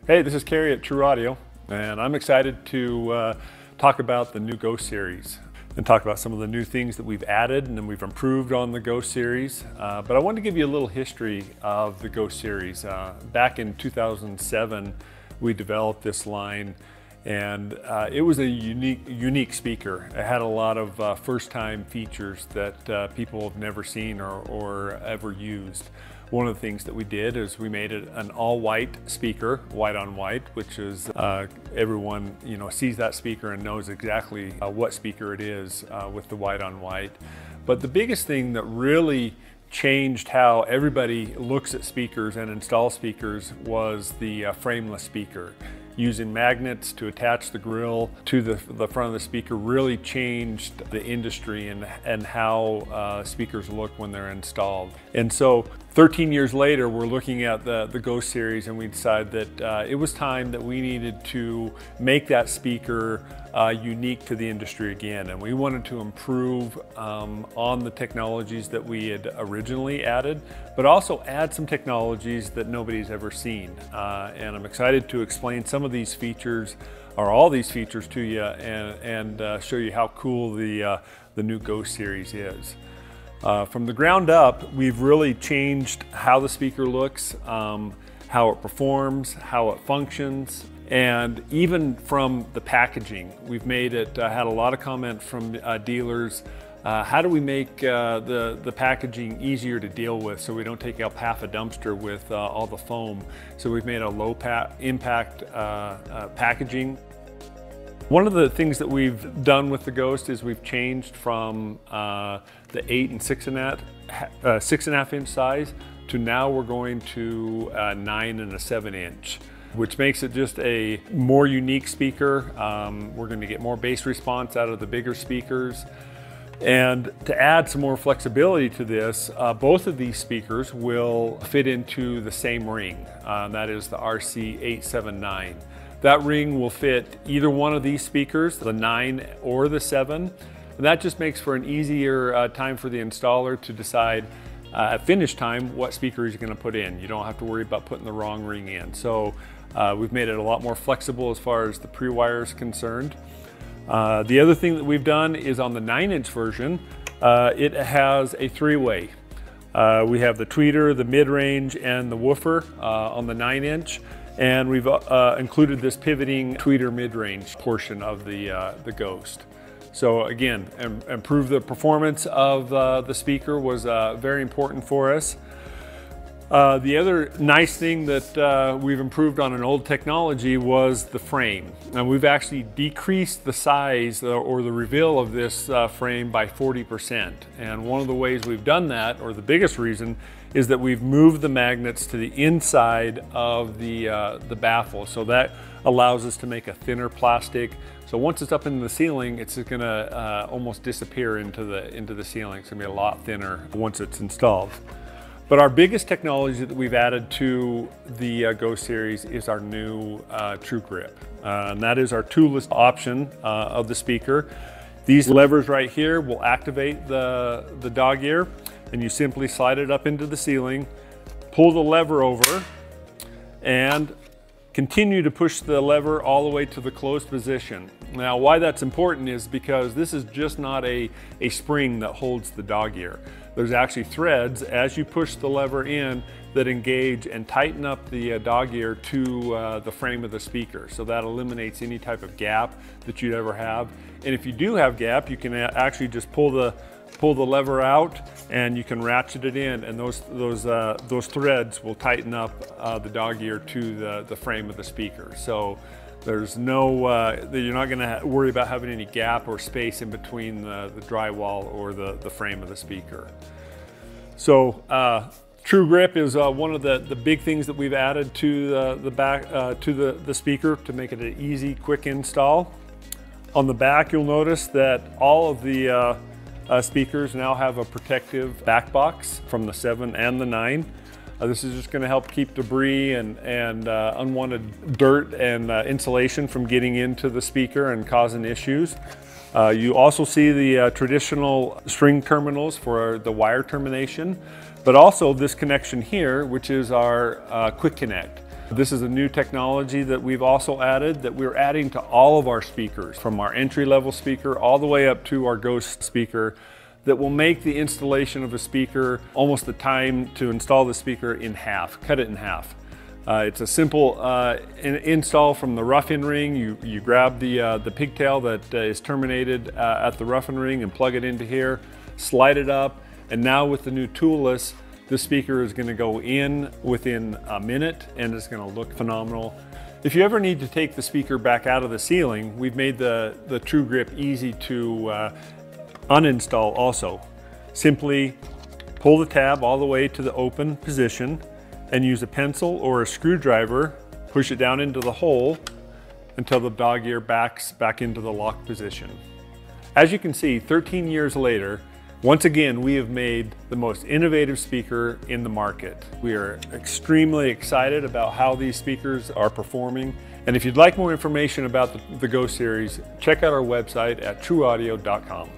Hey, this is Kerry at TruAudio, and I'm excited to talk about the new Ghost Series and talk about some of the new things that we've added and then we've improved on the Ghost Series. But I wanted to give you a little history of the Ghost Series. Back in 2007, we developed this line, and it was a unique speaker. It had a lot of first-time features that people have never seen or ever used. One of the things that we did is we made it an all-white speaker, white on white, which is everyone sees that speaker and knows exactly what speaker it is with the white on white. But the biggest thing that really changed how everybody looks at speakers and installs speakers was the frameless speaker. Using magnets to attach the grill to the front of the speaker really changed the industry and how speakers look when they're installed. And so 13 years later, we're looking at the Ghost Series, and we decided that it was time that we needed to make that speaker unique to the industry again. And we wanted to improve on the technologies that we had originally added, but also add some technologies that nobody's ever seen. And I'm excited to explain some of these features, or all these features, to you and show you how cool the new Ghost Series is. From the ground up, we've really changed how the speaker looks, how it performs, how it functions, and even from the packaging. We've made it, had a lot of comment from dealers. How do we make the packaging easier to deal with so we don't take up half a dumpster with all the foam? So we've made a low impact packaging. One of the things that we've done with the Ghost is we've changed from the 8 and 6.5 inch size to now we're going to 9 and a 7 inch, which makes it just a more unique speaker. We're going to get more bass response out of the bigger speakers. And to add some more flexibility to this, both of these speakers will fit into the same ring. That is the RC879. That ring will fit either one of these speakers, the 9 or the 7. And that just makes for an easier time for the installer to decide at finish time what speaker he's going to put in. You don't have to worry about putting the wrong ring in. So we've made it a lot more flexible as far as the pre-wire is concerned. The other thing that we've done is on the 9-inch version, it has a three-way. We have the tweeter, the mid-range, and the woofer on the 9-inch. And we've included this pivoting tweeter mid-range portion of the Ghost. So again, improve the performance of the speaker was very important for us. The other nice thing that we've improved on an old technology was the frame. And we've actually decreased the size or the reveal of this frame by 40%. And one of the ways we've done that, or the biggest reason, is that we've moved the magnets to the inside of the baffle. So that allows us to make a thinner plastic. So once it's up in the ceiling, it's gonna almost disappear into the ceiling. It's gonna be a lot thinner once it's installed. But our biggest technology that we've added to the Ghost Series is our new TruGrip. And that is our toolless option of the speaker. These levers right here will activate the dog ear, and you simply slide it up into the ceiling, pull the lever over, and continue to push the lever all the way to the closed position. Now, why that's important is because this is just not a spring that holds the dog ear. There's actually threads as you push the lever in that engage and tighten up the dog ear to the frame of the speaker. So that eliminates any type of gap that you'd ever have. And if you do have gap, you can actually just pull the lever out and you can ratchet it in, and those threads will tighten up the dog ear to the frame of the speaker. So there's no, you're not gonna worry about having any gap or space in between the drywall or the frame of the speaker. So TruGrip is one of the big things that we've added to the speaker to make it an easy, quick install. On the back, you'll notice that all of the speakers now have a protective back box from the 7 and the 9. This is just going to help keep debris and unwanted dirt and insulation from getting into the speaker and causing issues. You also see the traditional string terminals for the wire termination, but also this connection here, which is our quick connect. This is a new technology that we've also added, that we're adding to all of our speakers, from our entry-level speaker all the way up to our Ghost speaker, that will make the installation of a speaker, almost the time to install the speaker, in half, cut it in half. It's a simple install from the rough-in ring. You grab the pigtail that is terminated at the rough-in ring and plug it into here, slide it up, and now with the new toolless, the speaker is going to go in within a minute and it's going to look phenomenal. If you ever need to take the speaker back out of the ceiling, we've made the TruGrip easy to uninstall also. Simply pull the tab all the way to the open position and use a pencil or a screwdriver, push it down into the hole until the dog ear backs back into the lock position. As you can see, 13 years later, once again, we have made the most innovative speaker in the market. We are extremely excited about how these speakers are performing. And if you'd like more information about the Ghost series, check out our website at TruAudio.com.